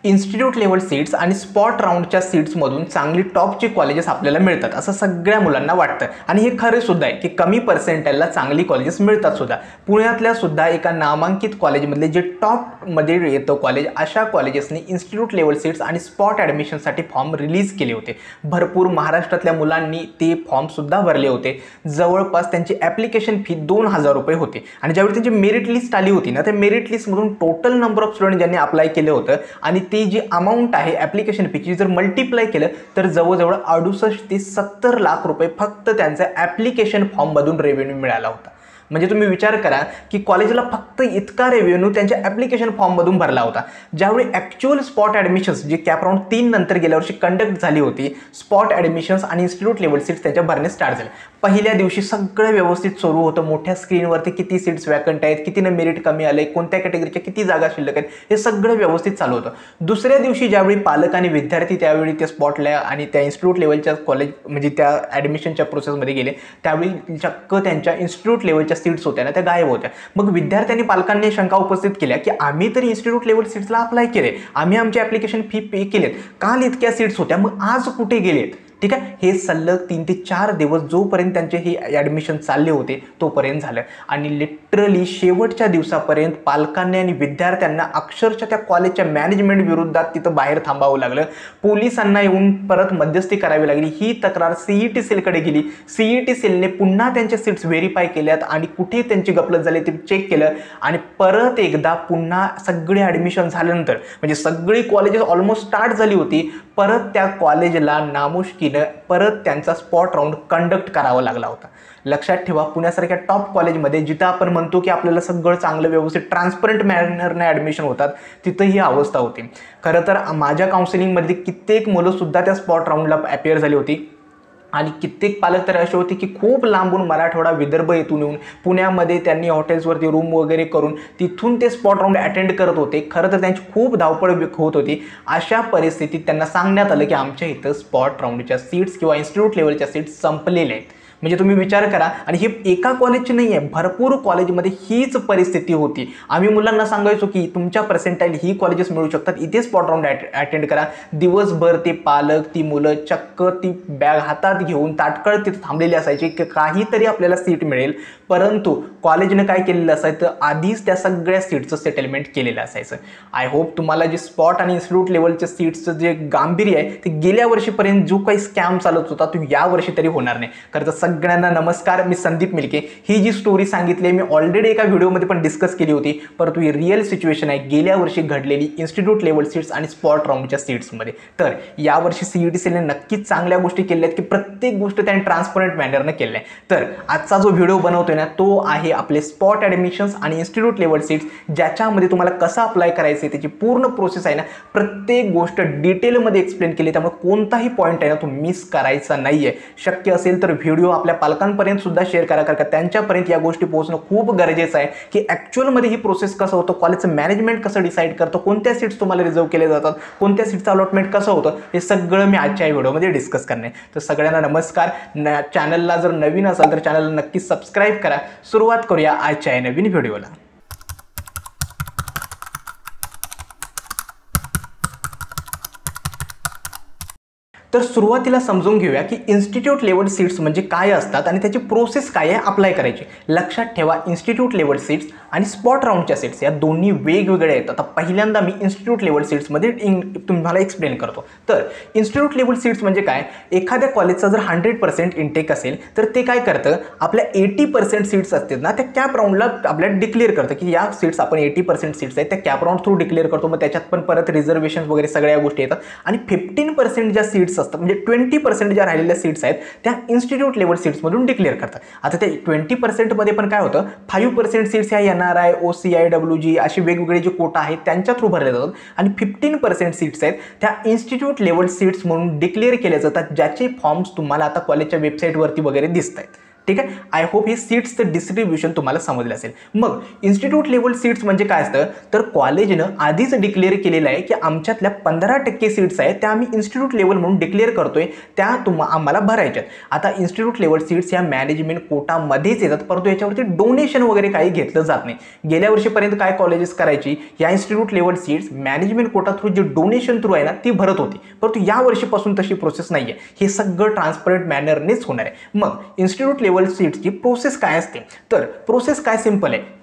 Institute level seats आणि spot राऊंडच्या सीट्समधून चांगली टॉपची colleges आपल्याला मिळतात असं सगळ्या मुलांना वाटतं आणि हे खरे सुद्धा आहे की कमी पर्सेंटाईलला चांगली कॉलेजेस मिळतात सुद्धा। पुण्यातल्या सुद्धा एका नामांकित कॉलेजमधले जे टॉपमध्ये येतं कॉलेज, अशा कॉलेजेसने इन्स्टिट्यूट लेवल सीट्स आणि स्पॉट ॲडमिशनसाठी फॉर्म रिलीज केले होते। भरपूर महाराष्ट्रातल्या मुलांनी ते फॉर्मसुद्धा भरले होते। जवळपास त्यांची ॲप्लिकेशन फी 2000 रुपये होती आणि ज्यावेळी त्यांची मेरिट लिस्ट आली होती ना, त्या मेरिट लिस्टमधून टोटल नंबर ऑफ स्टुडंट ज्यांनी अप्लाय केलं होतं आणि ती जी अमाऊंट आहे ॲप्लिकेशन फीची जर मल्टिप्लाय केलं तर जवळजवळ 68 ते 70 लाख रुपये फक्त त्यांचा ॲप्लिकेशन फॉर्ममधून रेव्हेन्यू मिळाला होता। म्हणजे तुम्ही विचार करा की कॉलेजला फक्त इतका रेव्हेन्यू त्यांच्या ॲप्लिकेशन फॉर्ममधून भरला होता। ज्यावेळी ॲक्च्युअल स्पॉट ॲडमिशन्स जी कॅप राऊंड 3 नंतर गेल्या वर्षी कंडक्ट झाली होती, स्पॉट ॲडमिशन्स आणि इन्स्टिट्यूट लेवल सीट्स त्यांच्या भरणे स्टार्ट झाले। पहिल्या दिवशी सगळं व्यवस्थित सुरू होतं, मोठ्या स्क्रीनवरती किती सीट्स वॅकंट आहेत, कितीने मेरिट कमी आले, कोणत्या कॅटेगरीच्या किती जागा शिल्लक आहेत, हे सगळं व्यवस्थित चालू होतं। दुसऱ्या दिवशी ज्यावेळी पालक आणि विद्यार्थी त्यावेळी त्या स्पॉटला आणि त्या इन्स्टिट्यूट लेवलच्या कॉलेज म्हणजे त्या ॲडमिशनच्या प्रोसेसमध्ये गेले, त्यावेळी चक्क त्यांच्या इन्स्टिट्यूट लेवलच्या सीट्स होत्या ना त्या गायब होत्या। मग विद्यार्थ्यांनी पालकांनी शंका उपस्थित केल्या की आम्ही तर इन्स्टिट्यूट लेवल सीट्सला अप्लाय केले, आम्ही आमची ॲप्लिकेशन फी पे केलेत, काल इतक्या सीट्स होत्या, मग आज कुठे गेलेत? ठीक आहे, हे सलग 3 ते 4 दिवस जोपर्यंत त्यांचे हे ॲडमिशन चालले होते तोपर्यंत झालं आणि लिटरली शेवटच्या दिवसापर्यंत पालकांनी आणि विद्यार्थ्यांना अक्षरशः त्या कॉलेजच्या मॅनेजमेंट विरोधात तिथं बाहेर थांबावं लागलं। पोलिसांना येऊन परत मध्यस्थी करावी लागली। ही तक्रार CET सेलकडे गेली। CET सेलने पुन्हा त्यांच्या सीट्स व्हेरीफाय केल्यात आणि कुठे त्यांची गफलत झाली ते चेक केलं आणि परत एकदा पुन्हा सगळे ॲडमिशन झाल्यानंतर म्हणजे सगळी कॉलेजेस ऑलमोस्ट स्टार्ट झाली होती, परत त्या कॉलेजला नामुष्कीनं परत त्यांचा स्पॉट राऊंड कंडक्ट करावा लागला होता। लक्षात ठेवा, पुण्यासारख्या टॉप कॉलेजमध्ये जिथं आपण म्हणतो की आपल्याला सगळं चांगलं व्यवस्थित ट्रान्सपरंट मॅनरने ॲडमिशन होतात, तिथं ही अवस्था होती। खरं तर माझ्या काउन्सिलिंगमध्ये कित्येक मुलंसुद्धा त्या स्पॉट राऊंडला अपियर झाली होती आणि कित्येक पालक तर असे होते की खूप लांबून मराठवाडा विदर्भ येथून येऊन पुण्यामध्ये त्यांनी हॉटेल्सवरती रूम वगैरे करून तिथून ते स्पॉट राऊंड अटेंड करत होते। खरं तर त्यांची खूप धावपळ होत होती। अशा परिस्थितीत त्यांना सांगण्यात आलं की आमच्या इथं स्पॉट राऊंडच्या सीट्स किंवा इन्स्टिट्यूट लेवलच्या सीट्स संपलेल्या आहेत। म्हणजे तुम्ही विचार करा, आणि हे एका कॉलेजची नाही आहे, भरपूर कॉलेजमध्ये हीच परिस्थिती होती। आम्ही मुलांना सांगायचो की तुमच्या पर्सेंटाईल ही कॉलेजेस मिळू शकतात, इथे स्पॉट राऊंड अटेंड करा। दिवसभर ते पालक, ती मुलं चक्क ती बॅग हातात घेऊन ताटकळ तिथे थांबलेली असायची की काहीतरी आपल्याला सीट मिळेल, परंतु कॉलेजने काय केलेलं असायचं, आधीच त्या सगळ्या सीटचं सेटलमेंट केलेलं असायचं। आय होप तुम्हाला जे स्पॉट आणि इन्स्टिट्यूट लेवलच्या सीट्सचं जे गांभीर्य आहे ते गेल्या वर्षीपर्यंत जो काही स्कॅम चालत होता तो यावर्षी तरी होणार नाही। खरं तर सगळ्यांना नमस्कार, मी संदीप मिलके। ही जी स्टोरी सांगितली मी ऑलरेडी एका व्हिडिओमध्ये पण डिस्कस केली होती, परंतु ही रिअल सिच्युएशन आहे गेल्या वर्षी घडलेली इन्स्टिट्यूट लेवल सीट्स आणि स्पॉट राऊंडच्या सीट्समध्ये। तर यावर्षी CET सेलने नक्कीच चांगल्या गोष्टी केल्या आहेत की प्रत्येक गोष्ट त्यांनी ट्रान्सपरंट मॅनरनं केल्या आहे। तर आजचा जो व्हिडिओ बनवतोय ना तो आहे आपले स्पॉट ॲडमिशन्स आणि इन्स्टिट्यूट लेवल सीट्स, ज्याच्यामध्ये तुम्हाला कसं अप्लाय करायचं त्याची पूर्ण प्रोसेस आहे ना, प्रत्येक गोष्ट डिटेलमध्ये एक्सप्लेन केली, त्यामुळे कोणताही पॉईंट आहे ना तो मिस करायचा नाही आहे। शक्य असेल तर व्हिडिओ आपल्या पालकांपर्यंत सुद्धा शेअर करा, कारण त्यांच्यापर्यंत या गोष्टी पोहोचणं खूप गरजेचं आहे की ॲक्च्युअलमध्ये ही प्रोसेस कसं होतं, कॉलेजचं मॅनेजमेंट कसं डिसाईड करतं, कोणत्या सीट्स तुम्हाला रिझर्व केले जातात, कोणत्या सीटचं अलॉटमेंट कसं होतं, हे सगळं मी आजच्या व्हिडिओमध्ये डिस्कस करणार आहे। तर सगळ्यांना नमस्कार। चॅनलला जर नवीन असाल तर चॅनलला नक्की सबस्क्राईब करा। सुरुवात करूया आजच्या नवीन व्हिडिओला। तर सुरुवातीला समजून घेऊया की इन्स्टिट्यूट लेवल सीट्स म्हणजे काय असतात आणि त्याची प्रोसेस काय आहे अप्लाय करायची। लक्षात ठेवा, इन्स्टिट्यूट लेवल सीट्स आणि स्पॉट राऊंडच्या सीट्स या दोन्ही वेगवेगळ्या आहेत। आता पहिल्यांदा मी इन्स्टिट्यूट लेवल सीट्समध्ये तुम्हाला एक्सप्लेन करतो। तर इन्स्टिट्यूट लेवल सीट्स म्हणजे काय, एखाद्या कॉलेजचा जर 100% इंटेक असेल तर ते काय करतं, आपल्या 80% सीट्स असतात ना त्या कॅप राऊंडला आपल्याला डिक्लेअर करतं की या सीट्स आपण 80% सीट्स आहेत त्या कॅप राऊंड थ्रू डिक्लेअर करतो। मग त्याच्यात पण परत रिझर्वेशन वगैरे सगळ्या गोष्टी येतात आणि 15% ज्या सीट्स असतात म्हणजे 20% ज्या राहिलेल्या सीट्स आहेत त्या इन्स्टिट्यूट लेवल सीट्समधून डिक्लेअर करतात। आता त्या 20% मध्ये पण काय होतं, 5% सीट्स ह्या NRI, OCI, WG अशी वेगवेगळे जे कोटा आहेत त्यांच्या थ्रू भरले जातात आणि 15% सीट्स आहेत त्या इन्स्टिट्यूट लेवल सीट्स म्हणून डिक्लेअर केल्या जातात, ज्याचे फॉर्म्स तुम्हाला आता कॉलेजच्या वेबसाईटवरती वगैरे दिसत आहेत। ठीक आहे. आय होप हे सीट्सचं डिस्ट्रीब्युशन तुम्हाला समजलं असेल. मग इन्स्टिट्यूट लेवल सीट्स म्हणजे काय असतं, तर कॉलेजनं आधीच डिक्लेअर केलेलं आहे की आमच्यातल्या 15% सीट्स आहेत त्या आम्ही इन्स्टिट्यूट लेवल म्हणून डिक्लेअर करतोय, त्या आम्हाला भरायच्यात. आता इन्स्टिट्यूट लेवल सीट्स या मॅनेजमेंट कोटामध्येच येतात, परंतु याच्यावरती डोनेशन वगैरे काही घेतलं जात नाही. गेल्या वर्षीपर्यंत काय कॉलेजेस करायची, या institute level seats management quota through जे डोनेशन थ्रू आहे ना ती भरत होती, परंतु या वर्षीपासून तशी प्रोसेस नाही आहे. हे सगळं ट्रान्सपरंट मॅनरनेच होणार आहे. मग इन्स्टिट्यूट लेवल सीट्सची प्रोसेस काय असते, तर प्रोसेस काय सिंपल आहे.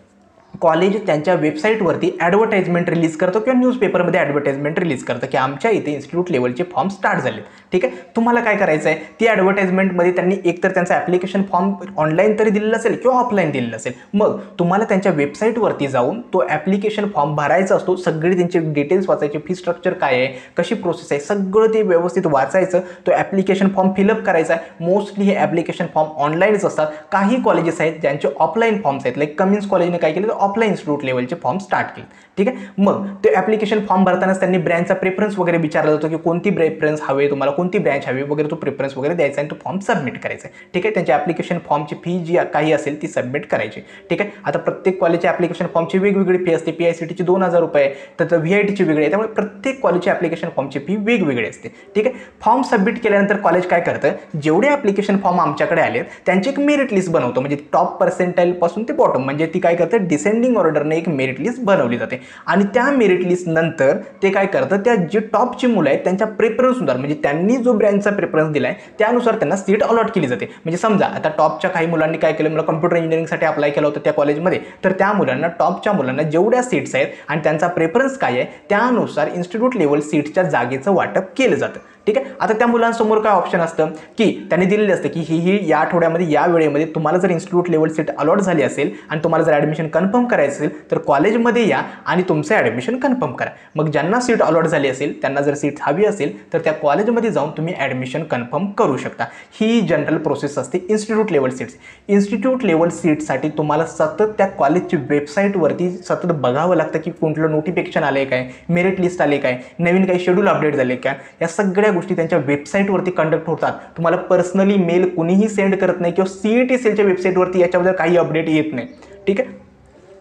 कॉलेज त्यांच्या वेबसाईटवरती ॲडव्हर्टाइजमेंट रिलीज करतो किंवा न्यूजपेपरमध्ये ॲडव्हर्टाइजमेंट रिलीज करतं की आमच्या इथे इन्स्टिट्यूट लेवलचे फॉर्म स्टार्ट झालेत. ठीक आहे. तुम्हाला काय करायचं आहे, ती ॲडव्हर्टाइजमेंटमध्ये त्यांनी एकतर त्यांचा ॲप्लिकेशन फॉर्म ऑनलाईन तरी दिलेला असेल किंवा ऑफलाईन दिलेला असेल. मग तुम्हाला त्यांच्या वेबसाईटवरती जाऊन तो ॲप्लिकेशन फॉर्म भरायचा असतो. सगळे त्यांचे डिटेल्स वाचायचे, फी स्ट्रक्चर काय आहे, कशी प्रोसेस आहे, सगळं ते व्यवस्थित वाचायचं. तो ॲप्लिकेशन फॉर्म फिलअप करायचा आहे. मोस्टली हे ॲप्लिकेशन फॉर्म ऑनलाईनच असतात. काही कॉलेजेस आहेत ज्यांचे ऑफलाईन फॉर्म्स आहेत, लाईक कमिन्स कॉलेजने काय केलं, ऑफलाईन इन्स्टिट्यूट लेवलचे फॉर्म स्टार्ट केले. ठीक आहे. मग ते ॲप्लिकेशन फॉर्म भरतानाच त्यांनी ब्रँचचा प्रेफरन्स वगैरे विचारला जातो की कोणती प्रेफरन्स हवे तुम्हाला, कोणती ब्रँच हवी वगैरे, तो प्रेफरन्स वगैरे द्यायचा आणि तो फॉर्म सबमिट करायचा आहे. ठीक आहे. त्यांच्या ॲप्लिकेशन फॉर्मची फी जी काही असेल ती सबमिट करायची. ठीक आहे. आता प्रत्येक कॉलेजच्या ॲप्लिकेशन फॉर्मची वेगवेगळी फी असते. PICTची 2000 रुपये, तर VITची वेगळी आहे. त्यामुळे प्रत्येक कॉलेजच्या ॲप्लिकेशन फॉर्मची फी वेगवेगळी असते. ठीक आहे. फॉर्म सबमिट केल्यानंतर कॉलेज काय करतं, जेवढे ॲप्लिकेशन फॉर्म आमच्याकडे आले त्यांची एक मेरिट लिस्ट बनवतो. म्हणजे टॉप पर्सेंटाईल पासून ते बॉटम, म्हणजे ती काय करतं, डिसेंडिंग ऑर्डरने एक मेरिट लिस्ट बनवली जाते. आणि त्या मेरिट लिस्ट नंतर ते काय करतं, त्या जे टॉपची मुलं आहेत त्यांच्या प्रेफरन्सनुसार, म्हणजे त्यांनी जो ब्रँचचा प्रेफरन्स दिलाय त्यानुसार त्यांना सीट अलॉट केली जाते. म्हणजे समजा आता टॉपच्या काही मुलांनी काय केलं, मला कम्प्युटर इंजिनिअरिंगसाठी अप्लाय केलं होतं त्या कॉलेजमध्ये, तर त्या मुलांना, टॉपच्या मुलांना जेवढ्या सीट्स आहेत आणि त्यांचा प्रेफरन्स काय आहे त्यानुसार इन्स्टिट्यूट लेवल सीटच्या जागेचं वाटप केलं जातं. ठीक आहे. आता त्या मुलांसमोर काय ऑप्शन असतं की त्यांनी दिलेलं असतं की ही या आठवड्यामध्ये, या वेळेमध्ये तुम्हाला जर इन्स्टिट्यूट लेवल सीट अलॉट झाली असेल आणि तुम्हाला जर ॲडमिशन कन्फर्म करायचं असेल तर कॉलेजमध्ये या आणि तुमचं ॲडमिशन कन्फर्म करा. मग ज्यांना सीट अलॉट झाली असेल, त्यांना जर सीट हवी असेल तर त्या कॉलेजमध्ये जाऊन तुम्ही ॲडमिशन कन्फर्म करू शकता. ही जनरल प्रोसेस असते institute level seats. Institute level सीटसाठी तुम्हाला सतत त्या कॉलेजची वेबसाईटवरती सतत बघावं लागतं की कोणतं नोटिफिकेशन आले काय, मेरिट लिस्ट आले काय, नवीन काही शेड्यूल अपडेट झाले काय. या सगळ्या गोष्टी त्यांच्या वेबसाईटवरती कंडक्ट होतात. तुम्हाला पर्सनली मेल कुणीही सेंड करत नाही किंवा CET सेलच्या वेबसाईटवरती याच्याबद्दल काही अपडेट येत नाही. ठीक आहे.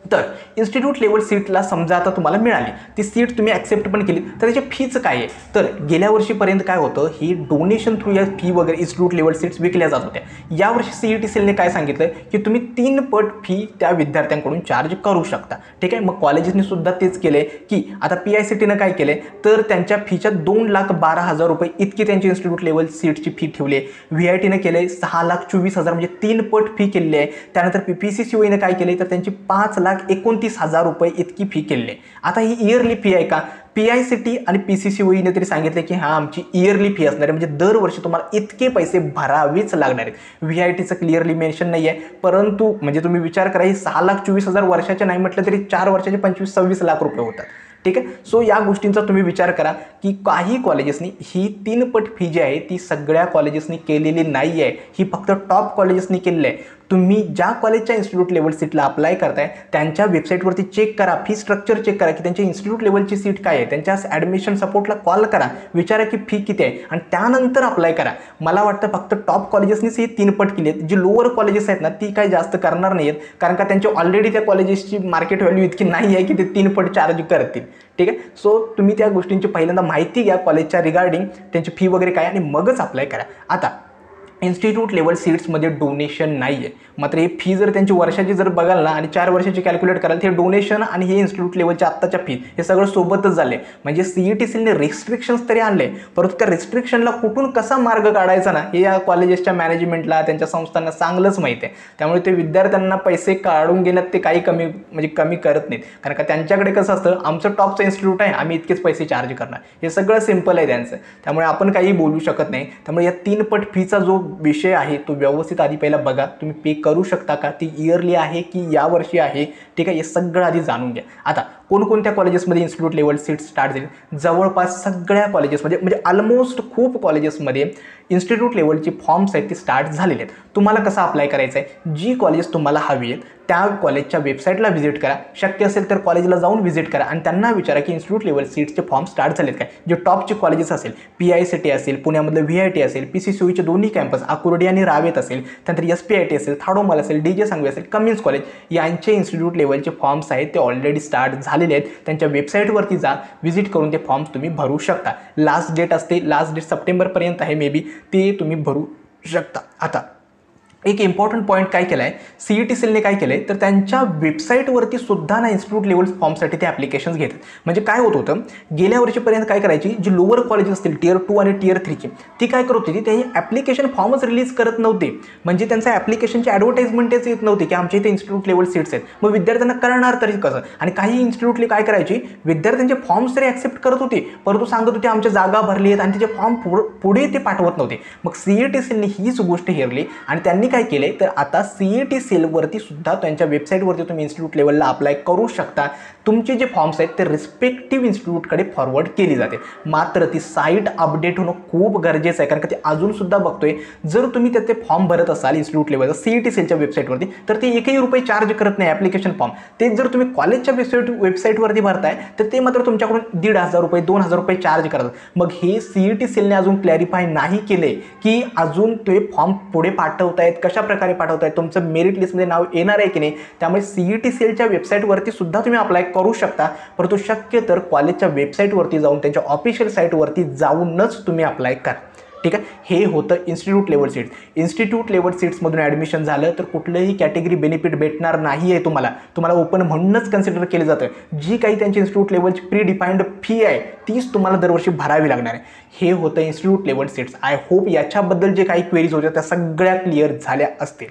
तर इन्स्टिट्यूट लेवल सीटला समजा आता तुम्हाला मिळाली, ती सीट तुम्ही ॲक्सेप्ट पण केली, तर त्याची फीचं काय आहे, तर गेल्या वर्षीपर्यंत काय होतं, ही डोनेशन थ्रू या फी वगैरे इन्स्टिट्यूट लेवल सीट्स विकल्या जात होत्या. यावर्षी CET सेलने काय सांगितलं की तुम्ही 3 पट फी त्या विद्यार्थ्यांकडून चार्ज करू शकता. ठीक आहे. मग कॉलेजेसनी सुद्धा तेच केले की आता PICTनं काय केले, तर त्यांच्या फीच्या 2,12,000 रुपये इतकी त्यांची इन्स्टिट्यूट लेवल सीटची फी ठेवली आहे. VITनं केले 6,24,000, म्हणजे 3 पट फी केलेली आहे. त्यानंतर PCCOEनं काय केले, तर त्यांची 5,29,000 रुपये इतकी फी केली आहे. आता ही इयरली फी आहे का, PICT आणि PCCOEने तरी सांगितले की हा आमची इयरली फी असणार आहे, म्हणजे दरवर्षी तुम्हाला इतके पैसे भरावेच लागणार आहेत. VITचं क्लिअरली मेन्शन नाही आहे, परंतु म्हणजे तुम्ही विचार करा, ही 6,24,000 वर्षाचे नाही म्हटलं तरी 4 वर्षाचे 25-26 लाख रुपये होतात. ठीक आहे. सो या गोष्टींचा तुम्ही विचार करा की काही कॉलेजेसनी ही 3 पट फी जी आहे ती सगळ्या कॉलेजेसनी केलेली नाही आहे, ही फक्त टॉप कॉलेजेसनी केलेली आहे. तुम्ही ज्या कॉलेजच्या इन्स्टिट्यूट लेवल सीटला अप्लाय करताय त्यांच्या वेबसाईटवरती चेक करा, फी स्ट्रक्चर चेक करा की त्यांच्या इन्स्टिट्यूट लेवलची सीट काय आहे, त्यांच्या ॲडमिशन सपोर्टला कॉल करा, विचारा की फी किती आहे आणि त्यानंतर अप्लाय करा. मला वाटतं फक्त टॉप कॉलेजेसनीच ही 3 पट केली आहेत. जी लोअर कॉलेजेस आहेत ना ती काही जास्त करणार नाही आहेत, कारण का त्यांची ऑलरेडी त्या कॉलेजेसची मार्केट व्हॅल्यू इतकी नाही आहे की ते 3 पट चार्ज करतील. ठीक आहे. सो तुम्ही त्या गोष्टींची पहिल्यांदा माहिती घ्या कॉलेजच्या रिगार्डिंग, त्यांची फी वगैरे काय, आणि मगच अप्लाय करा. आता इन्स्टिट्यूट लेवल सीट्समध्ये डोनेशन नाही आहे, मात्र ही फी जर त्यांची वर्षाची जर बघाल ना आणि 4 वर्षाची कॅल्क्युलेट कराल, ते डोनेशन आणि हे इन्स्टिट्यूट लेवलच्या आत्ताच्या फी हे सगळं सोबतच झाले. म्हणजे CET सेलने रिस्ट्रिक्शन्स तरी आणले, परंतु त्या रिस्ट्रिक्शनला कुठून कसा मार्ग काढायचा ना हे या कॉलेजेसच्या मॅनेजमेंटला, त्यांच्या संस्थांना चांगलंच माहिती आहे. त्यामुळे ते विद्यार्थ्यांना पैसे काढून घेण्यात ते काही कमी करत नाहीत, कारण का त्यांच्याकडे कसं असतं, आमचं टॉपचं इन्स्टिट्यूट आहे, आम्ही इतकेच पैसे चार्ज करणार, हे सगळं सिंपल आहे त्यांचं. त्यामुळे आपण काही बोलू शकत नाही. त्यामुळे या 3 पट फीचा जो विषय आहे तो व्यवस्थित आधी पहिला बघा, तुम्ही पे करू शकता का, ती इयरली आहे की या वर्षी आहे. ठीक आहे. हे सगळं आधी जाणून घ्या. आता कोणकोणत्या कॉलेजेसमध्ये इन्स्टिट्यूट लेवल सीट स्टार्ट झाली, जवळपास सगळ्या कॉलेजेसमध्ये, म्हणजे ऑलमोस्ट खूप कॉलेजेसमध्ये इन्स्टिट्यूट लेवलची फॉर्म्स आहेत ती स्टार्ट झालेले आहेत. तुम्हाला कसं अप्लाय करायचं आहे, जी कॉलेजेस तुम्हाला हवी आहेत त्या कॉलेजच्या वेबसाईटला व्हिजिट करा, शक्य असेल तर कॉलेजला जाऊन व्हिजिट करा आणि त्यांना विचारा की इन्स्टिट्यूट लेवल सीट्सचे फॉर्म स्टार्ट झालेत काय. जे टॉपचे कॉलेजेस असेल, PICT असेल, पुण्यामधलं VIT असेल, PCCOचे दोन्ही कॅम्पस आकुर्डी आणि रावेत असेल, त्यानंतर SPIT असेल, थाडोमल असेल, DJ सांगवी असेल, कमिन्स कॉलेज यांचे इन्स्टिट्यूट लेवलचे फॉर्म्स आहेत ते ऑलरेडी स्टार्ट झालेले आहेत. त्यांच्या वेबसाईटवरती जा, व्हिजिट करून ते फॉर्म्स तुम्ही भरू शकता. लास्ट डेट असते, लास्ट डेट सप्टेंबरपर्यंत आहे मे बी, ते तुम्ही भरू शकता. आता एक इम्पॉर्टंट पॉईंट काय केलं आहे, CET सेलने काय केलं आहे तर त्यांच्या वेबसाईटवरती सुद्धा ना इन्स्टिट्यूट लेवल फॉर्मसाठी ते ॲप्लिकेशन्स घेतात. म्हणजे काय होत होतं, गेल्या वर्षीपर्यंत काय करायची, जी लोअर कॉलेज असतील Tier 2 आणि Tier 3ची, ती काय करत होती, ते ॲप्लिकेशन फॉर्मच रिलीज करत नव्हते. म्हणजे त्यांच्या ॲप्लिकेशनची ॲडव्हर्टाइजमेंटच येत नव्हती की आमच्या इथे इन्स्टिट्यूट लेवल सीट्स आहेत. मग विद्यार्थ्यांना कळणार तरी कसं. आणि काही इन्स्टिट्यूटले काय करायची, विद्यार्थ्यांचे फॉर्म्स तरी ॲक्सेप्ट करत होते, परंतु सांगत होते आमच्या जागा भरली आहेत आणि त्याचे फॉर्म पुढे ते पाठवत नव्हते. मग CET सेलने हीच गोष्ट हेरली आणि त्यांनी काय केले तर आता CET सेलवरती सुद्धा त्यांच्या वेबसाईटवरती तुम्ही इन्स्टिट्यूट लेवलला अप्लाय करू शकता. तुमचे जे फॉर्म्स आहेत ते रिस्पेक्टिव्ह इन्स्टिट्यूटकडे फॉरवर्ड केली जाते. मात्र ती साईट अपडेट होणं खूप गरजेचं आहे, कारण का ते अजून सुद्धा बघतोय, जर तुम्ही त्याचे फॉर्म भरत असाल इन्स्टिट्यूट लेवलचा CET सेलच्या वेबसाईटवरती तर ते एकही रुपये चार्ज करत नाही ॲप्लिकेशन फॉर्म. ते जर तुम्ही कॉलेजच्या वेबसाईटवरती भरताय तर ते मात्र तुमच्याकडून 1,500 रुपये 2,000 रुपये चार्ज करतात. मग हे CET सेलने अजून क्लॅरिफाय नाही केले की अजून ते फॉर्म पुढे पाठवतायत, कशा प्रकारे पाठवतायत, तुमचं मेरिट लिस्टमध्ये नाव येणार आहे की नाही. त्यामुळे CET सेलच्या वेबसाईटवरती सुद्धा तुम्ही अप्लाय करू शकता, परंतु शक्य तर कॉलेजच्या वेबसाईटवरती जाऊन त्यांच्या ऑफिशियल साईटवरती जाऊनच तुम्ही अप्लाय करा. ठीक आहे, हे होतं institute level seats. Institute level सीट्समधून ॲडमिशन झालं तर कुठलंही कॅटेगरी बेनिफिट भेटणार नाही आहे तुम्हाला ओपन म्हणूनच कन्सिडर केलं जातं. जी काही त्यांची इन्स्टिट्यूट लेवलची प्री डिफाईन्ड फी आहे तीच तुम्हाला दरवर्षी भरावी लागणार आहे. हे होतं institute level seats. I hope याच्याबद्दल जे काही क्वेरीज होत्या त्या सगळ्या क्लिअर झाल्या असतील.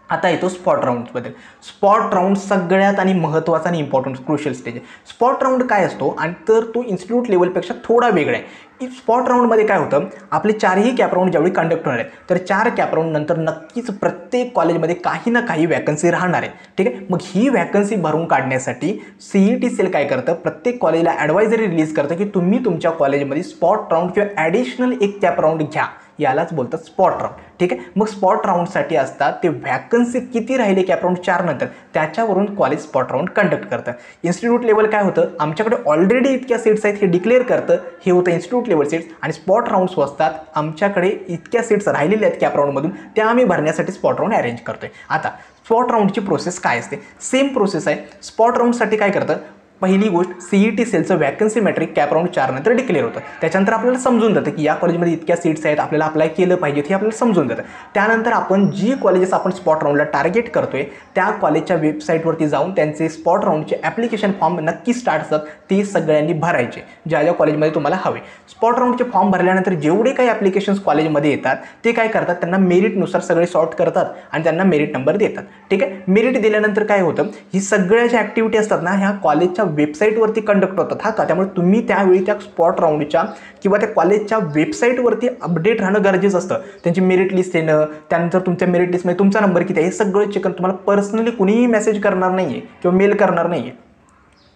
आता येतो स्पॉट राऊंड्सबद्दल. स्पॉट राऊंड सगळ्यात आणि महत्त्वाचा आणि इम्पॉर्टंट क्रुशियल स्टेज आहे. स्पॉट राऊंड काय असतो आणि तर तो इन्स्टिट्यूट लेवलपेक्षा थोडा वेगळा आहे. स्पॉट राऊंडमध्ये काय होतं, आपले 4ही कॅप राऊंड ज्यावेळी कंडक्ट होणार आहेत तर 4 कॅप राऊंड नंतर नक्कीच प्रत्येक कॉलेजमध्ये काही ना काही वॅकन्सी राहणार आहे. ठीक आहे, मग ही वॅकन्सी भरून काढण्यासाठी CET सेल काय करतं, प्रत्येक कॉलेजला ॲडवायझरी रिलीज करतं की तुम्ही तुमच्या कॉलेजमध्ये स्पॉट राऊंड किंवा ॲडिशनल एक कॅप राऊंड घ्या. यालाच बोलतात स्पॉट राऊंड. ठीक आहे, मग स्पॉट राऊंडसाठी असतात ते वॅकन्सी किती राहिले कॅप राऊंड 4 नंतर त्याच्यावरून कॉलेज स्पॉट राऊंड कंडक्ट करतं. इन्स्टिट्यूट लेवल काय होतं, आमच्याकडे ऑलरेडी इतक्या सीट्स आहेत हे डिक्लेअर करतं, हे होतं इन्स्टिट्यूट लेवल सीट्स. आणि स्पॉट राऊंड्स असतात आमच्याकडे इतक्या सीट्स राहिलेल्या आहेत कॅप राऊंडमधून, त्या आम्ही भरण्यासाठी स्पॉट राऊंड अरेंज करतोय. आता स्पॉट राऊंडची प्रोसेस काय असते, सेम प्रोसेस आहे. स्पॉट राऊंडसाठी काय करतं, पहिली गोष्ट CET सेलचं वॅकन्सी मॅट्रिक कॅप राऊंड 4 नंतर डिक्लेअर होतं. त्याच्यानंतर आपल्याला समजून जातं की या कॉलेजमध्ये इतक्या सीट्स आहेत, आपल्याला अप्लाय केलं पाहिजे हे आपल्याला समजून जातं. त्यानंतर आपण जी कॉलेजेस आपण स्पॉट राऊंडला टार्गेट करतोय त्या कॉलेजच्या वेबसाईटवरती जाऊन त्यांचे स्पॉट राऊंडचे ॲप्लिकेशन फॉर्म नक्की स्टार्ट असतात ते सगळ्यांनी भरायचे ज्या ज्या कॉलेजमध्ये तुम्हाला हवे. स्पॉट राऊंडचे फॉर्म भरल्यानंतर जेवढे काही ॲप्लिकेशन्स कॉलेजमध्ये येतात ते काय करतात, त्यांना मेरिटनुसार सगळे सॉर्ट करतात आणि त्यांना मेरिट नंबर देतात. ठीक आहे, मेरिट दिल्यानंतर काय होतं, ही सगळ्या ज्या ॲक्टिव्हिटी असतात ना ह्या कॉलेजच्या वेबसाईटवरती कंडक्ट होतात. हा का, त्यामुळे तुम्ही त्यावेळी त्या स्पॉट राऊंडच्या किंवा त्या कॉलेजच्या वेबसाईटवरती अपडेट राहणं गरजेचं असतं. त्यांची मेरिट लिस्ट येणं, त्यानंतर तुमच्या मेरिट लिस्टमध्ये तुमचा नंबर किती आहे हे सगळं चेक करून तुम्हाला पर्सनली कुणीही मेसेज करणार नाही आहे किंवा मेल करणार नाही आहे.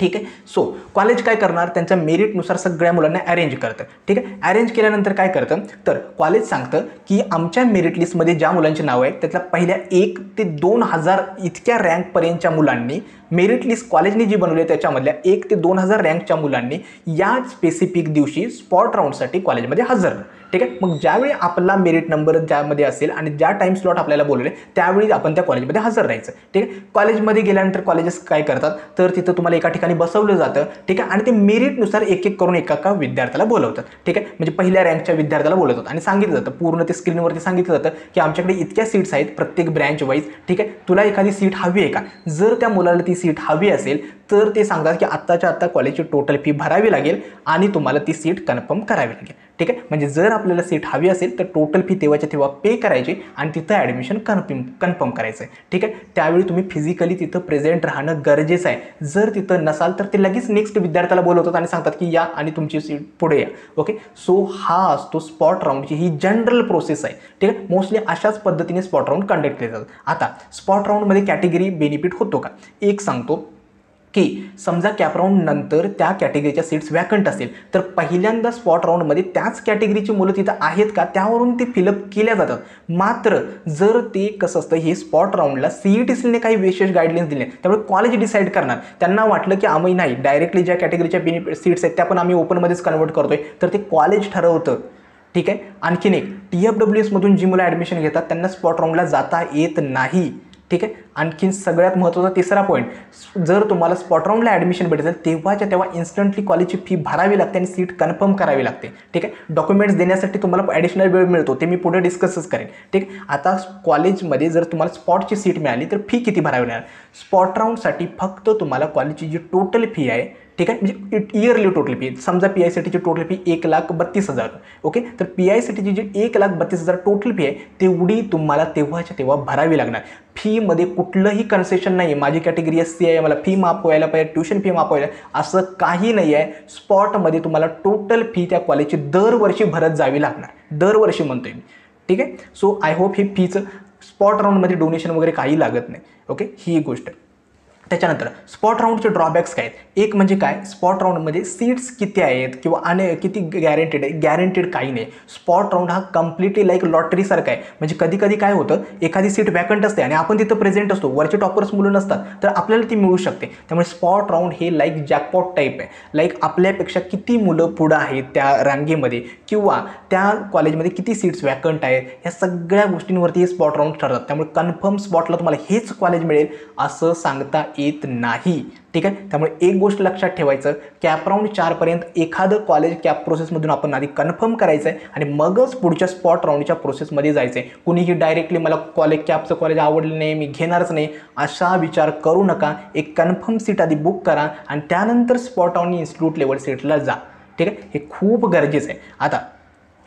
ठीक आहे, सो कॉलेज काय करणार, त्यांच्या मेरिटनुसार सगळ्या मुलांना अरेंज करतं. ठीक आहे, अरेंज केल्यानंतर काय करतं तर कॉलेज सांगतं की आमच्या मेरिट लिस्टमध्ये ज्या मुलांची नावं आहेत त्यातल्या पहिल्या 1 ते 2,000 इतक्या रँकपर्यंतच्या मुलांनी मेरिट लिस्ट कॉलेजने जी बनवली आहे त्याच्यामधल्या 1 ते 2,000 रँकच्या मुलांनी या स्पेसिफिक दिवशी स्पॉट राऊंडसाठी कॉलेजमध्ये हजर. ठीक आहे, मग ज्यावेळी आपला मेरिट नंबर ज्यामध्ये असेल आणि ज्या टाईम स्लॉट आपल्याला बोलवले त्यावेळी आपण त्या कॉलेजमध्ये हजर राहायचं. ठीक आहे, कॉलेजमध्ये गेल्यानंतर कॉलेजेस काय करतात तर तिथं तुम्हाला एका ठिकाणी बसवलं जातं. ठीक आहे, आणि ते मेरिटनुसार एक एक करून एका विद्यार्थ्याला बोलवतात. ठीक आहे, म्हणजे पहिल्या रँकच्या विद्यार्थ्याला बोलवतात आणि सांगितलं जातं, पूर्ण ते स्क्रीनवरती सांगितलं जातं की आमच्याकडे इतक्या सीट्स आहेत प्रत्येक ब्रँच वाईज. ठीक आहे, तुला एखादी सीट हवी आहे का. जर त्या मुलाला ती सीट हवी असेल तर ते सांगतात की आत्ताच्या आत्ता कॉलेजची टोटल फी भरावी लागेल आणि तुम्हाला ती सीट कन्फर्म करावी लागेल. ठीक आहे, म्हणजे जर आपल्याला सीट हवी असेल तर टोटल फी तेव्हाच्या तेव्हा पे करायची आणि तिथं ॲडमिशन कन्फर्म करायचं आहे. ठीक आहे, त्यावेळी तुम्ही फिजिकली तिथं प्रेझेंट राहणं गरजेचं आहे. जर तिथं नसाल तर ते लगेच नेक्स्ट विद्यार्थ्याला बोलवतात आणि सांगतात की या आणि तुमची सीट पुढे या. ओके, सो हा असतो स्पॉट राऊंडची ही जनरल प्रोसेस आहे. ठीक आहे, मोस्टली अशाच पद्धतीने स्पॉट राऊंड कंडक्ट केले जातात. आता स्पॉट राऊंडमध्ये कॅटेगरी बेनिफिट होतो का एक सांगतो. की समजा कॅप राऊंड नंतर त्या कॅटेगरीच्या सीट्स वॅकंट असतील तर पहिल्यांदा स्पॉट राऊंडमध्ये त्याच कॅटेगरीची मुलं तिथं आहेत का त्यावरून ते फिलअप केल्या जातात. मात्र जर ते कसं असतं, हे स्पॉट राऊंडला CET-ने काही विशेष गाईडलाईन्स दिले, त्यामुळे कॉलेज डिसाईड करणार. त्यांना वाटलं की आम्ही नाही, डायरेक्टली ज्या कॅटेगरीच्या सीट्स आहेत त्या पण आम्ही ओपनमध्येच कन्वर्ट करतोय, तर ते कॉलेज ठरवतं. ठीक आहे. आणखीन एक, TFWS मधून जी मुलं ॲडमिशन घेतात त्यांना स्पॉट राऊंडला जाता येत नाही. ठीक आहे. आणखीन सगळ्यात महत्त्वाचा तिसरा पॉईंट, जर तुम्हाला स्पॉट राऊंडला ॲडमिशन भेटेल तेव्हाच्या तेव्हा इन्स्टंटली कॉलेजची फी भरावी लागते आणि सीट कन्फर्म करावी लागते. ठीक आहे. डॉक्युमेंट्स देण्यासाठी तुम्हाला ॲडिशनल वेळ मिळतो, ते मी पुढे डिस्कसच करेन. ठीक आहे. आता कॉलेजमध्ये जर तुम्हाला स्पॉटची सीट मिळाली तर फी किती भरावी लागणार? स्पॉट राऊंडसाठी फक्त तुम्हाला कॉलेजची जी टोटल फी आहे, ठीक आहे, म्हणजे इयरली टोटल फी, समजा PICTची टोटल फी 1,32,000. ओके. तर PICTची जी 1,32,000 टोटल फी आहे तेवढी तुम्हाला तेव्हाच्या तेव्हा भरावी लागणार. फीमध्ये कुठलंही कन्सेशन नाही आहे, माझी कॅटेगरी SC आहे, मला फी माफ व्हायला पाहिजे, ट्युशन फी माफ व्हायला, असं काही नाही आहे. स्पॉटमध्ये तुम्हाला टोटल फी त्या कॉलेजची दरवर्षी भरत जावी लागणार, दरवर्षी म्हणतोय मी. ठीक आहे. सो आय होप हे फीचं स्पॉट राऊंडमध्ये डोनेशन वगैरे काही लागत नाही. ओके, ही एक गोष्ट. त्याच्यानंतर स्पॉट राऊंडचे ड्रॉबॅक्स काय आहेत? एक म्हणजे काय, स्पॉट राऊंडमध्ये सीट्स किती आहेत किंवा किती गॅरंटेड आहे? गॅरंटेड काही नाही. स्पॉट राऊंड हा कम्प्लिटली लाईक लॉटरीसारखा आहे. म्हणजे कधी कधी काय होतं, एखादी सीट वॅकंट असते आणि आपण तिथं प्रेझेंट असतो, वरचे टॉपर्स मुलं नसतात, तर आपल्याला ती मिळू शकते. त्यामुळे स्पॉट राऊंड हे लाईक जॅकपॉट टाईप आहे. लाईक आपल्यापेक्षा किती मुलं पुढं आहेत त्या रांगेमध्ये किंवा त्या कॉलेजमध्ये किती सीट्स वॅकंट आहेत, ह्या सगळ्या गोष्टींवरती हे स्पॉट राऊंड ठरतात. त्यामुळे कन्फर्म स्पॉटला तुम्हाला हेच कॉलेज मिळेल असं सांगता येत नाही. ठीक आहे. त्यामुळे एक गोष्ट लक्षात ठेवायचं, कॅप राऊंड 4 पर्यंत एखादं कॉलेज कॅप प्रोसेसमधून आपण आधी कन्फर्म करायचं आहे आणि मगच पुढच्या स्पॉट राऊंडच्या प्रोसेसमध्ये जायचं आहे. कुणीही डायरेक्टली मला कॅपचं कॉलेज आवडलं नाही, मी घेणारच नाही, असा विचार करू नका. एक कन्फर्म सीट आधी बुक करा आणि त्यानंतर स्पॉट राऊंड इन्स्टिट्यूट लेवल सीटला जा. ठीक आहे. हे खूप गरजेचं आहे. आता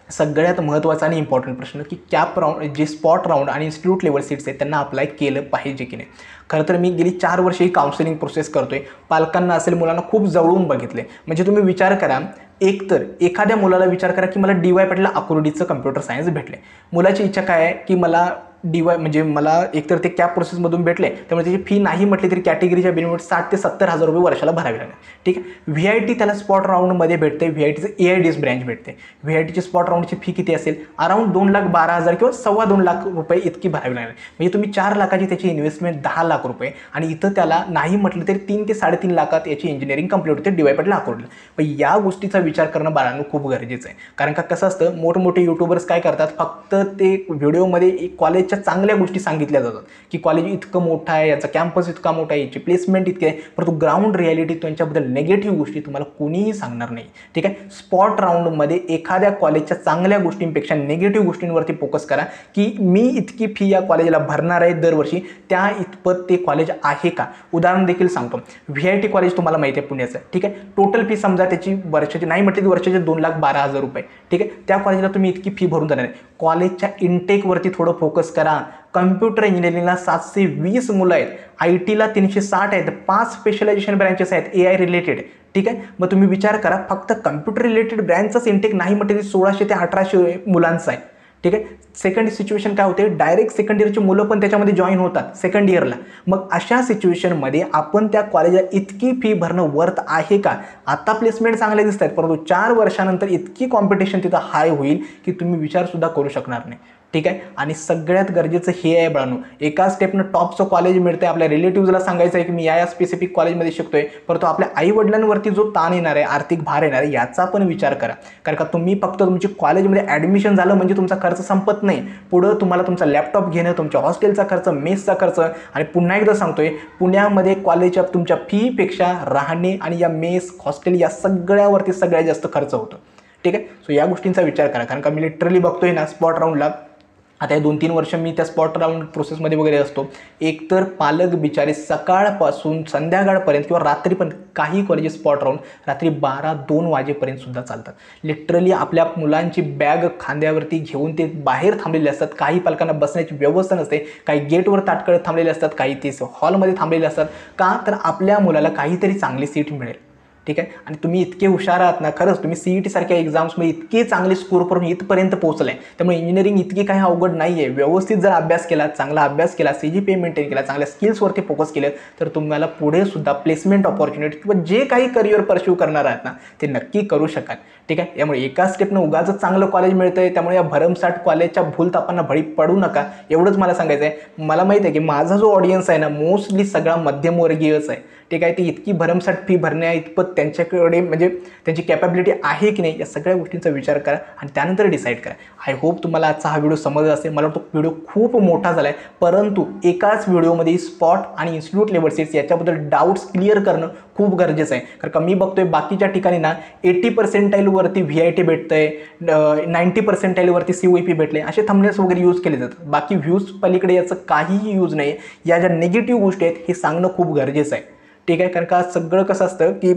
सगळ्यात महत्त्वाचा आणि इम्पॉर्टंट प्रश्न की कॅप राऊंड, जे स्पॉट राऊंड आणि इन्स्टिट्यूट लेवल सीट्स आहेत त्यांना अप्लाय केलं पाहिजे की नाही. खरं तर मी गेली 4 वर्षे ही काउन्सिलिंग प्रोसेस करतोय. पालकांना असेल, मुलांना खूप जवळून बघितले. म्हणजे तुम्ही विचार करा, एकतर एखाद्या मुलाला विचार करा की मला DY पाटील आकुर्डीचं कम्प्युटर सायन्स भेटले. मुलाची इच्छा काय आहे की मला DY म्हणजे मला एकतर ते कॅप प्रोसेसमधून भेटले, त्यामुळे त्याची फी नाही म्हटली तरी कॅटेगरीच्या बेनिफिट 60,000 ते 70,000 रुपये वर्षाला भरावे लागणार. ठीक आहे. VIT त्याला स्पॉट राऊंडमध्ये भेटते, VITचं AIDS ब्रँच भेटते. VITची स्पॉट राऊंडची फी किती असेल? अराउंड 2,12,000 किंवा 2.25 लाख रुपये इतकी भरावी लागणार. म्हणजे तुम्ही 4 लाखाची त्याची इन्व्हेस्टमेंट 10 लाख रुपये, आणि इथं त्याला नाही म्हटलं तरी 3 ते 3.5 लाखात याची इंजिनिअरिंग कंप्लीट होते DY पाटील आकुर्डीला. पण या गोष्टीचा विचार करणं बाळांनो खूप गरजेचं आहे. कारण का कसं असतं, मोठमोठे यूट्यूबर्स काय करतात, फक्त ते व्हिडिओमध्ये कॉलेजच्या चांगल्या गोष्टी सांगितल्या जातात की कॉलेज इतकं मोठं आहे, याचा कॅम्पस इतका मोठा आहे, याची प्लेसमेंट इतके आहे, परंतु ग्राउंड रियालिटी त्यांच्याबद्दल नेगेटिव्ह गोष्टी तुम्हाला कोणीही सांगणार नाही. ठीक आहे. स्पॉट राऊंडमध्ये एखाद्या कॉलेजच्या चांगल्या गोष्टींपेक्षा नेगेटिव्ह गोष्टींवरती फोकस करा की मी इतकी फी या कॉलेजला भरणार आहे दरवर्षी, त्या इतपत ते कॉलेज आहे का. उदाहरण देखील सांगतो, VIT कॉलेज तुम्हाला माहिती आहे पुण्याचं. ठीक आहे. टोटल फी समजा त्याची वर्षाची नाही म्हटली तर वर्षाचे 2,12,000 रुपये. ठीक आहे. त्या कॉलेजला तुम्ही इतकी फी भरून जाणार आहे. कॉलेजच्या इनटेकवरती थोडं फोकस करा. कम्प्युटर इंजिनिअरिंगला 720 मुलं आहेत, IT ला 360 आहेत, 5 स्पेशलायझेशन ब्रँचेस आहेत AI रिलेटेड. ठीक आहे. मग तुम्ही विचार करा, फक्त कम्प्युटर रिलेटेड ब्रँचचाच इंटेक नाही म्हटलं तरी 1600 ते 1800 मुलांचं आहे. ठीक आहे. सेकंड सिच्युएशन काय होते, डायरेक्ट सेकंड इयरची मुलं पण त्याच्यामध्ये जॉईन होतात सेकंड इयरला. मग अशा सिच्युएशनमध्ये आपण त्या कॉलेजला इतकी फी भरणं वर्थ आहे का? आता प्लेसमेंट चांगले दिसत आहेत, परंतु 4 वर्षानंतर इतकी कॉम्पिटिशन तिथं हाय होईल की तुम्ही विचारसुद्धा करू शकणार नाही. ठीक आहे. आणि सगळ्यात गरजेचं हे आहे बाळांनो, एका स्टेपनं टॉपचं कॉलेज मिळतंय, आपल्या रिलेटिव्हजला सांगायचं आहे की मी या स्पेसिफिक कॉलेजमध्ये शिकतोय, परंतु आपल्या आईवडिलांवरती जो ताण येणार आहे, आर्थिक भार येणार आहे, याचा पण विचार करा. कारण का तुम्ही फक्त तुमची कॉलेजमध्ये ॲडमिशन झालं म्हणजे तुमचा खर्च संपत नाही. पुढं तुम्हाला तुमचा लॅपटॉप घेणं, तुमच्या हॉस्टेलचा खर्च, मेसचा खर्च, आणि पुन्हा एकदा सांगतोय, पुण्यामध्ये कॉलेजच्या तुमच्या फीपेक्षा राहणे आणि या मेस, हॉस्टेल या सगळ्यावरती सगळ्यात जास्त खर्च होतो. ठीक आहे. सो या गोष्टींचा विचार करा. कारण का मी लिटरली बघतोय ना स्पॉट राऊंडला, आता 2-3 वर्ष मी त्या स्पॉट राऊंड प्रोसेसमध्ये वगैरे असतो, एकतर पालक बिचारे सकाळपासून संध्याकाळपर्यंत किंवा रात्रीपर्यंत, काही कॉलेजेस स्पॉट राऊंड रात्री 12-2 वाजेपर्यंत सुद्धा चालतात. लिटरली आपल्या मुलांची बॅग खांद्यावरती घेऊन ते बाहेर थांबलेले असतात. काही पालकांना बसण्याची व्यवस्था नसते, काही गेटवर ताटकळत थांबलेले असतात, काही ते हॉलमध्ये थांबलेले असतात. का तर आपल्या मुलाला काहीतरी चांगली सीट मिळेल. ठीक आहे. आणि तुम्ही इतके हुशार आहात ना, खरंच तुम्ही CET सारख्या एक्झाम्समध्ये इतके चांगले स्कोर करून इथपर्यंत पोहोचलाय, त्यामुळे इंजिनिअरिंग इतकी काही अवघड नाही आहे. व्यवस्थित जर अभ्यास केला, चांगला अभ्यास केला, CGPA मेंटेन केला, चांगल्या स्किल्सवरती फोकस केलं, तर तुम्हाला पुढे सुद्धा प्लेसमेंट ऑपॉर्च्युनिटी किंवा जे काही करिअर परस्यू करणार आहात ना, ते नक्की करू शकाल. ठीक आहे. यामुळे एका स्टेपनं उगाच चांगलं कॉलेज मिळतंय, त्यामुळे या भरमसाठ कॉलेजच्या भूलथापांना बळी पडू नका, एवढंच मला सांगायचं आहे. मला माहिती आहे की माझा जो ऑडियन्स आहे ना, मोस्टली सगळा मध्यमवर्गीयच आहे. ठीक आहे. ती इतकी भरमसाठ फी भरण्या इतपत त्यांच्याकडे म्हणजे त्यांची कॅपॅबिलिटी आहे की नाही, या सगळ्या गोष्टींचा विचार करा आणि त्यानंतर डिसाईड करा. आय होप तुम्हाला आजचा हा व्हिडिओ समजला असेल. मला वाटतं व्हिडिओ खूप मोठा झाला आहे, परंतु एकाच व्हिडिओमध्ये स्पॉट आणि इन्स्टिट्यूट लेवल सीट्स याच्याबद्दल डाऊट्स क्लिअर करणं खूप गरजेचं आहे. कारण का मी बघतोय बाकीच्या ठिकाणी ना 80% वरती VIT भेटतंय, 90% वरती COEP भेटले, असे थंबनेल्स वगैरे यूज केले जातात. बाकी व्ह्यूज पलीकडे याचं काहीही यूज नाही. या ज्या निगेटिव्ह गोष्टी आहेत हे सांगणं खूप गरजेचं आहे. ठीक आहे. कारण का सगळं कसं असतं की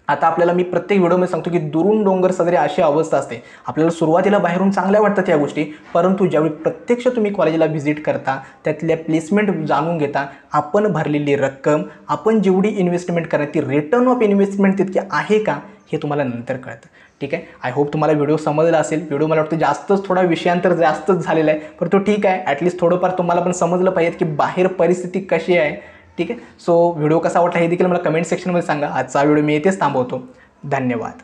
आता आपल्याला मी प्रत्येक व्हिडिओमध्ये सांगतो की दुरून डोंगर सदरे अशी अवस्था असते. आपल्याला सुरुवातीला बाहेरून चांगल्या वाटतात या गोष्टी, परंतु ज्यावेळी प्रत्यक्ष तुम्ही कॉलेजला व्हिजिट करता, त्यातल्या प्लेसमेंट जाणून घेता, आपण भरलेली रक्कम, आपण जेवढी इन्व्हेस्टमेंट करणार ती रिटर्न ऑफ इन्व्हेस्टमेंट तितकी आहे का हे तुम्हाला नंतर कळतं. ठीक आहे. आय होप तुम्हाला व्हिडिओ समजला असेल. व्हिडिओ मला वाटतं जास्तच थोडा विषयांतर जास्तच झालेला आहे, परंतु ठीक आहे, ॲटलिस्ट थोडंफार तुम्हाला पण समजलं पाहिजे की बाहेर परिस्थिती कशी आहे. ठीक आहे. सो व्हिडिओ कसा वाटला हे देखील मला कमेंट सेक्शनमध्ये सांगा. आजचा व्हिडिओ मी येथेच थांबवतो. धन्यवाद.